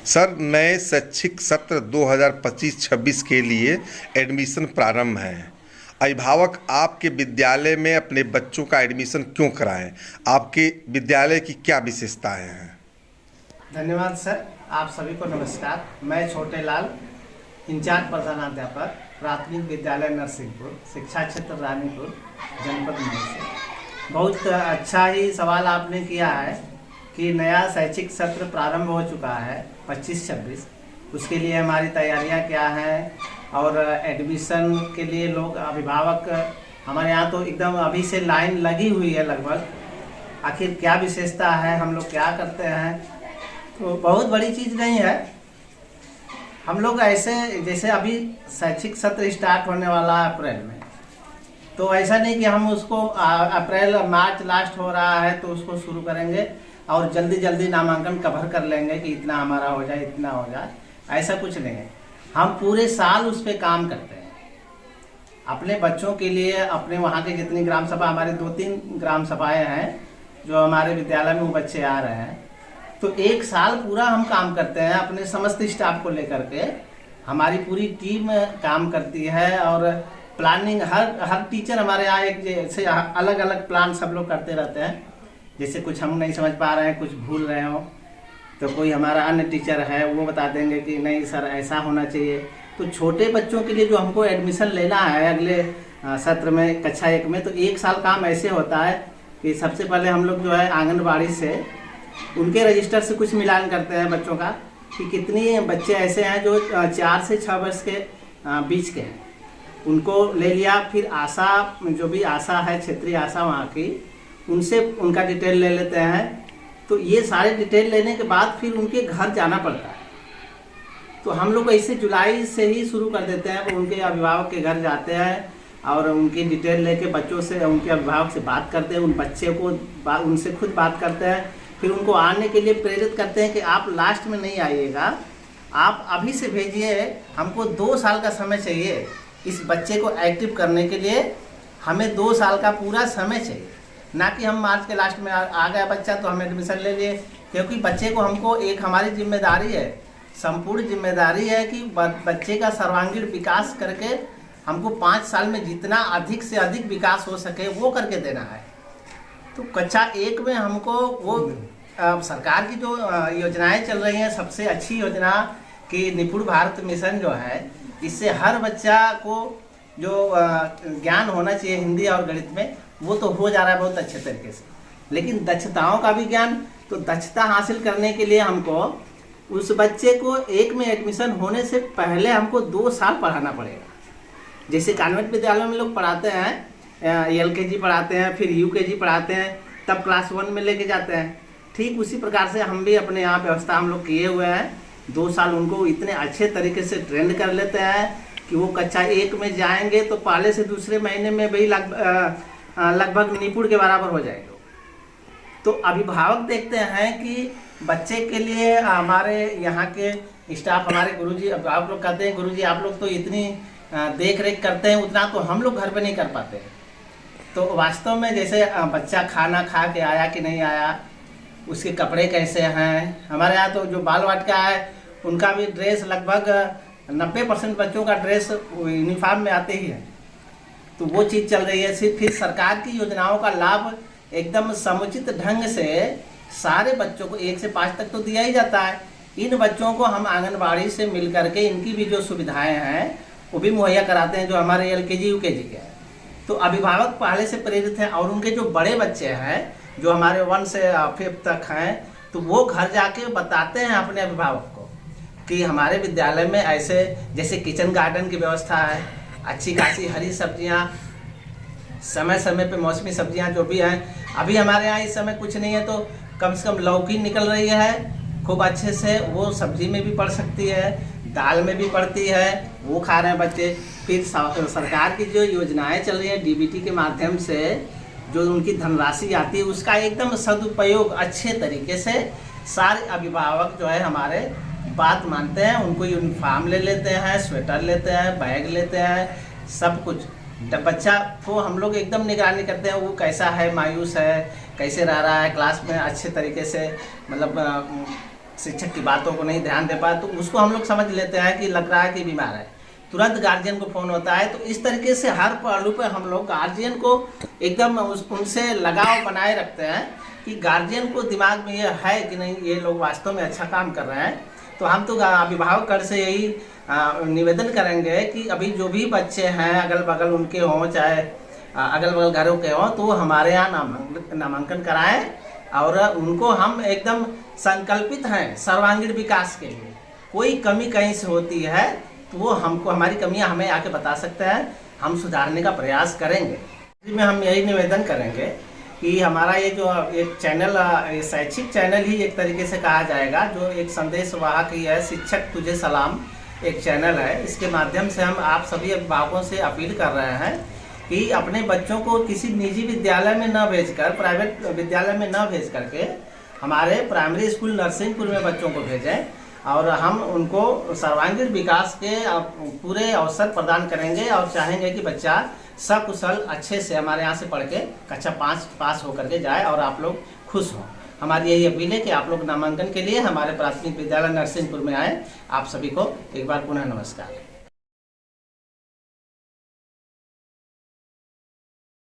Sir, नए शैक्षिक सत्र 2025-26 के लिए एडमिशन प्रारंभ है। अभिभावक आपके विद्यालय में अपने बच्चों का एडमिशन क्यों कराएं? आपके विद्यालय की क्या विशेषताएं हैं? धन्यवाद सर। आप सभी को नमस्कार। मैं छोटे लाल, इंचार्ज प्रधानाध्यापक, प्राथमिक विद्यालय नरसिंहपुर, शिक्षा क्षेत्र रानीपुर, जनपद मऊ से। बहुत अच्छा ही सवाल आपने किया है कि नया शैक्षिक सत्र प्रारंभ हो चुका है 25-26। उसके लिए हमारी तैयारियां क्या हैं और एडमिशन के लिए लोग अभिभावक हमारे यहाँ तो एकदम अभी से लाइन लगी हुई है लगभग। आखिर क्या विशेषता है, हम लोग क्या करते हैं, तो बहुत बड़ी चीज़ नहीं है। हम लोग ऐसे जैसे अभी शैक्षिक सत्र स्टार्ट होने वाला है अप्रैल में, तो ऐसा नहीं कि हम उसको अप्रैल मार्च लास्ट हो रहा है तो उसको शुरू करेंगे और जल्दी जल्दी नामांकन कवर कर लेंगे कि इतना हमारा हो जाए, इतना हो जाए। ऐसा कुछ नहीं है। हम पूरे साल उस पर काम करते हैं अपने बच्चों के लिए। अपने वहाँ के जितनी ग्राम सभा, हमारे 2-3 ग्राम सभाएँ हैं जो हमारे विद्यालय में वो बच्चे आ रहे हैं, तो एक साल पूरा हम काम करते हैं अपने समस्त स्टाफ को लेकर के। हमारी पूरी टीम काम करती है और प्लानिंग हर टीचर हमारे यहाँ एक जैसे अलग अलग प्लान सब लोग करते रहते हैं। जैसे कुछ हम नहीं समझ पा रहे हैं, कुछ भूल रहे हो, तो कोई हमारा अन्य टीचर है वो बता देंगे कि नहीं सर ऐसा होना चाहिए। तो छोटे बच्चों के लिए जो हमको एडमिशन लेना है अगले सत्र में कक्षा 1 में, तो एक साल काम ऐसे होता है कि सबसे पहले हम लोग जो है आंगनबाड़ी से उनके रजिस्टर से कुछ मिलान करते हैं बच्चों का कि कितनी बच्चे ऐसे हैं जो 4 से 6 वर्ष के बीच के हैं, उनको ले लिया। फिर आशा, जो भी आशा है, क्षेत्रीय आशा वहाँ की, उनसे उनका डिटेल ले लेते हैं। तो ये सारे डिटेल लेने के बाद फिर उनके घर जाना पड़ता है। तो हम लोग ऐसे जुलाई से ही शुरू कर देते हैं। वो उनके अभिभावक के घर जाते हैं और उनकी डिटेल लेके बच्चों से, उनके अभिभावक से बात करते हैं, उन बच्चे को उनसे खुद बात करते हैं। फिर उनको आने के लिए प्रेरित करते हैं कि आप लास्ट में नहीं आइएगा, आप अभी से भेजिए। हमको 2 साल का समय चाहिए इस बच्चे को एक्टिव करने के लिए। हमें 2 साल का पूरा समय चाहिए, ना कि हम मार्च के लास्ट में आ गया बच्चा तो हम एडमिशन ले लिए। क्योंकि बच्चे को हमको एक हमारी जिम्मेदारी है, संपूर्ण जिम्मेदारी है कि बच्चे का सर्वांगीण विकास करके हमको 5 साल में जितना अधिक से अधिक विकास हो सके वो करके देना है। तो कक्षा 1 में हमको वो सरकार की जो योजनाएं चल रही हैं, सबसे अच्छी योजना कि निपुण भारत मिशन जो है, इससे हर बच्चा को जो ज्ञान होना चाहिए हिंदी और गणित में, वो तो हो जा रहा है बहुत अच्छे तरीके से। लेकिन दक्षताओं का भी ज्ञान, तो दक्षता हासिल करने के लिए हमको उस बच्चे को 1 में एडमिशन होने से पहले हमको 2 साल पढ़ाना पड़ेगा। जैसे कॉन्वेंट विद्यालयों में लोग पढ़ाते हैं, LKG पढ़ाते हैं, फिर UKG पढ़ाते हैं, तब क्लास 1 में लेके जाते हैं। ठीक उसी प्रकार से हम भी अपने यहाँ व्यवस्था हम लोग किए हुए हैं। 2 साल उनको इतने अच्छे तरीके से ट्रेंड कर लेते हैं कि वो कक्षा 1 में जाएंगे तो पहले से दूसरे महीने में भी लगभग निपुण के बराबर हो जाएंगे। तो अभिभावक देखते हैं कि बच्चे के लिए हमारे यहाँ के स्टाफ, हमारे गुरुजी, अभिभावक लोग कहते हैं गुरुजी आप लोग तो इतनी देख रेख करते हैं, उतना तो हम लोग घर पे नहीं कर पाते। तो वास्तव में जैसे बच्चा खाना खा के आया कि नहीं आया, उसके कपड़े कैसे हैं। हमारे यहाँ तो जो बाल वाटिका है उनका भी ड्रेस लगभग 90% बच्चों का ड्रेस यूनिफॉर्म में आते ही है। तो वो चीज़ चल रही है। फिर सरकार की योजनाओं का लाभ एकदम समुचित ढंग से सारे बच्चों को 1 से 5 तक तो दिया ही जाता है। इन बच्चों को हम आंगनबाड़ी से मिल करके इनकी भी जो सुविधाएं हैं वो भी मुहैया कराते हैं, जो हमारे LKG UKG के हैं। तो अभिभावक पहले से प्रेरित हैं और उनके जो बड़े बच्चे हैं जो हमारे 1 से 5 तक हैं, तो वो घर जाके बताते हैं अपने अभिभावक को कि हमारे विद्यालय में ऐसे जैसे किचन गार्डन की व्यवस्था है, अच्छी खासी हरी सब्जियां, समय समय पे मौसमी सब्जियां जो भी हैं। अभी हमारे यहाँ इस समय कुछ नहीं है तो कम से कम लौकी निकल रही है खूब अच्छे से, वो सब्जी में भी पड़ सकती है, दाल में भी पड़ती है, वो खा रहे हैं बच्चे। फिर सरकार की जो योजनाएं चल रही हैं DBT के माध्यम से, जो उनकी धनराशि आती है, उसका एकदम सदुपयोग अच्छे तरीके से सारे अभिभावक जो है हमारे बात मानते हैं। उनको यूनिफॉर्म ले लेते हैं, स्वेटर लेते हैं, बैग लेते हैं, सब कुछ। बच्चा को हम लोग एकदम निगरानी करते हैं, वो कैसा है, मायूस है, कैसे रह रहा है क्लास में, अच्छे तरीके से मतलब शिक्षक की बातों को नहीं ध्यान दे पाए, तो उसको हम लोग समझ लेते हैं कि लग रहा है कि बीमार है, तुरंत गार्जियन को फ़ोन होता है। तो इस तरीके से हर पहलू पर हम लोग गार्जियन को एकदम उनसे लगाव बनाए रखते हैं कि गार्जियन को दिमाग में ये है कि नहीं, ये लोग वास्तव में अच्छा काम कर रहे हैं। तो हम तो अभिभावक से यही निवेदन करेंगे कि अभी जो भी बच्चे हैं अगल बगल उनके हों, चाहे अगल बगल घरों के हों, तो हमारे यहाँ नामांकन कराएं और उनको हम एकदम संकल्पित हैं सर्वांगीण विकास के लिए। कोई कमी कहीं से होती है तो वो हमको, हमारी कमियां हमें आके बता सकते हैं, हम सुधारने का प्रयास करेंगे। में हम यही निवेदन करेंगे कि हमारा ये जो एक चैनल, ये शैक्षिक चैनल ही एक तरीके से कहा जाएगा, जो एक संदेश वाहक ही है, शिक्षक तुझे सलाम एक चैनल है। इसके माध्यम से हम आप सभी अभिभावकों से अपील कर रहे हैं कि अपने बच्चों को किसी निजी विद्यालय में न भेजकर, प्राइवेट विद्यालय में न भेज करके हमारे प्राइमरी स्कूल नरसिंहपुर में बच्चों को भेजें और हम उनको सर्वांगीण विकास के पूरे अवसर प्रदान करेंगे और चाहेंगे कि बच्चा सकुशल अच्छे से हमारे यहाँ से पढ़ के कक्षा 5 पास होकर के जाए और आप लोग खुश हों। हमारी यही अपील है कि आप लोग नामांकन के लिए हमारे प्राथमिक विद्यालय नरसिंहपुर में आए। आप सभी को एक बार पुनः नमस्कार।